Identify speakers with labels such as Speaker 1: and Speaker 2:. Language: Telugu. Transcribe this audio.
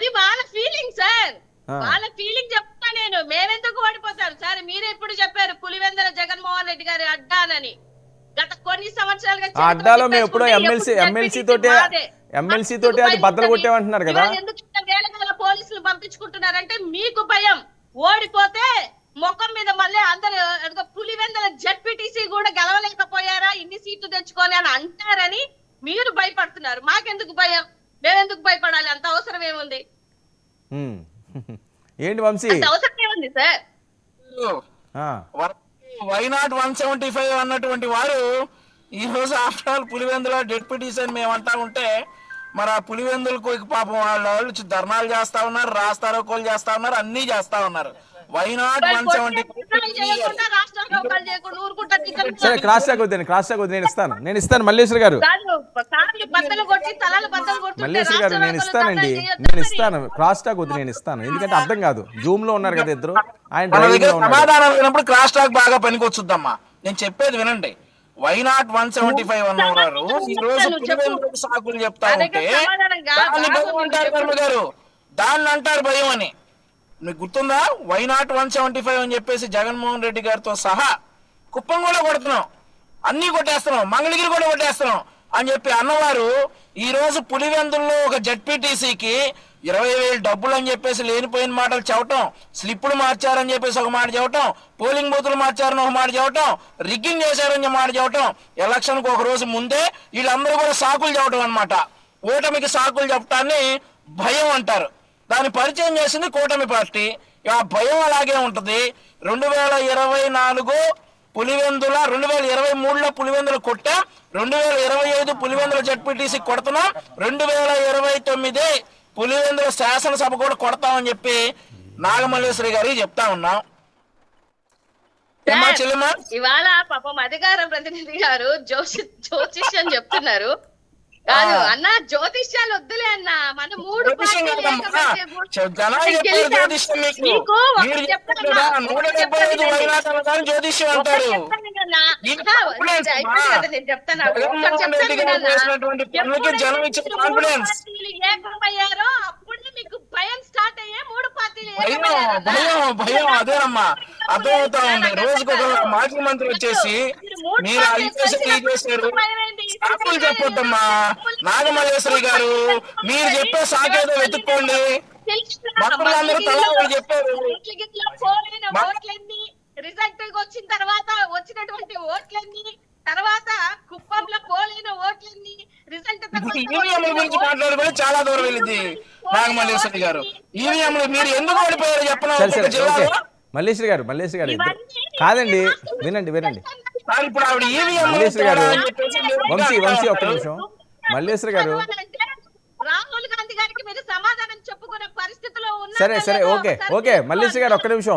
Speaker 1: అది వాళ్ళ ఫీలింగ్ సార్. వాళ్ళ ఫీలింగ్ చెప్తా నేను. మేమెందుకు ఓడిపోతారు సార్? మీరు ఎప్పుడు చెప్పారు పులివెందుల జగన్మోహన్ రెడ్డి గారి అడ్డానని? గత కొన్ని సంవత్సరాలుగా
Speaker 2: అడ్డాలో మేము ఎప్పుడో ఎమ్మెల్సీ తోటి అది బద్దలు కొట్టేమంటున్నారు కదా.
Speaker 1: ఎందుకు వేల పోలీసులు పంపించుకుంటున్నారంటే మీకు భయం. ఓడిపోతే ముఖం మీద మళ్ళీ అందరు పులివెందుల జడ్పీటీసీ కూడా గెలవలేకపోయారా ఇన్ని సీట్లు తెచ్చుకొని అని అంటారని మీరు భయపడుతున్నారు. మాకెందుకు భయం? మేమెందుకు భయపడాలి? అంత అవసరం ఏముంది?
Speaker 2: ఏంటి వంశీ
Speaker 1: అంత అవసరం ఏముంది సార్?
Speaker 3: వైనాట్ 175 అన్నటువంటి వారు ఈ రోజు ఆఫ్టర్ ఆల్ పులివెందుల డిప్యూటీస్ అని మేము అంటా ఉంటే మరి ఆ పులివెందులకు పాపం వాళ్ళు ధర్నాలు చేస్తా ఉన్నారు, రాస్తారోకోలు చేస్తా ఉన్నారు, అన్ని చేస్తా ఉన్నారు. వైనాట్ 175
Speaker 2: సరే క్రాస్ టాక్ వద్దు, నేను ఇస్తాను మల్లేశ్వర్ గారు. మల్లేశ్వర్ గారు నేను ఇస్తాను క్రాస్ టాక్ వద్దు, నేను ఇస్తాను. ఎందుకంటే అర్థం కాదు, జూమ్ లో ఉన్నారు కదా ఇద్దరు. ఆయన
Speaker 3: సమాధానం లేనప్పుడు క్రాస్ టాక్ బాగా పనికొచ్చుద్దమ్మా. నేను చెప్పేది వినండి. వైనాట్ 175 అన్నవారు ఈ రోజు పులివెందులకు సాకులు చెప్తా ఉంటే దాన్ని భయం అంటారు వర్మ గారు, దాన్ని అంటారు భయం అని. మీకు గుర్తుందా? వైనాట్ 175 అని చెప్పేసి జగన్మోహన్ రెడ్డి గారితో సహా కుప్పం కూడా కొడుతున్నాం, అన్ని కొట్టేస్తున్నాం, మంగళగిరి కూడా కొట్టేస్తున్నాం అని చెప్పి అన్నవారు ఈ రోజు పులివెందుల్లో ఒక జడ్పీటీసీకి 20,000 డబ్బులు అని చెప్పేసి లేనిపోయిన మాటలు చెప్పటం, స్లిప్పులు మార్చారని చెప్పేసి ఒక మాట చెప్పటం, పోలింగ్ బూతులు మార్చారని ఒక మాట చెప్పటం, రిగ్గింగ్ చేశారని మాట చెప్పటం, ఎలక్షన్కు ఒక రోజు ముందే వీళ్ళందరూ కూడా సాకులు చెప్పటం అనమాట. ఓటమికి సాకులు చెప్పటాన్ని భయం అంటారు. దాన్ని పరిచయం చేసింది కూటమి పార్టీ. ఆ భయం అలాగే ఉంటది. 2024 పులివెందుల 2023లో పులివెందులు కొట్టాం, 2025 పులివెందుల జడ్పీటీసీ కొడుతున్నాం, 2029 పులివెందుల శాసనసభ కూడా కొడతామని చెప్పి నాగమల్లేశ్వరి గారికి చెప్తా ఉన్నాం.
Speaker 1: ఇవాళ పాపం అధికార ప్రతినిధి గారు జ్యోతిష్యం చెప్తున్నారు. కాదు అన్న, జ్యోతిష్యాలు వద్దులే అన్న. మన మూడు
Speaker 3: జ్యోతిష్యం అంటారు.
Speaker 1: ఏకమయ్యారో అప్పుడే మీకు భయం స్టార్ట్ అయ్యే మూడు పార్టీలు
Speaker 3: భయం అదేనమ్మా, అర్థమవుతా ఉంది. రోజుకు ఒక మాజీ మంత్రి వచ్చేసి మీరు చేశారు సాకులు చెప్పొద్దమ్మా. నాగమల్లేశ్వరి గారు మీరు చెప్పే సాకేదో వెతుక్కోండి. మంత్రులందరూ తలా చెప్పారు.
Speaker 1: రిజల్ట్ వచ్చిన తర్వాత వచ్చినటువంటి ఓట్లన్నీ, తర్వాత కుప్పంలో పోలైన ఓట్లన్నీ, రిజల్ట్
Speaker 3: ఈవీఎంల గురించి మాట్లాడుకొని చాలా దూరం వెళ్ళింది నాగమల్లేశ్వరి గారు. ఈవీఎంలు మీరు ఎందుకు ఓడిపోయారు చెప్పండి.
Speaker 2: మల్లేశ్వరి గారు కాదండి, వినండి
Speaker 3: ఇప్పుడు ఆవిడ ఈవీఎం
Speaker 2: మల్లేశ్వరి గారు, వంశీ ఒక్క నిమిషం. మల్లేశ్వరి గారు
Speaker 1: రాహుల్ గాంధీ గారికి మీరు సమాధానం చెప్పుకునే పరిస్థితిలో
Speaker 2: సరే ఓకే మల్లేశ్వరి గారు ఒక్క నిమిషం.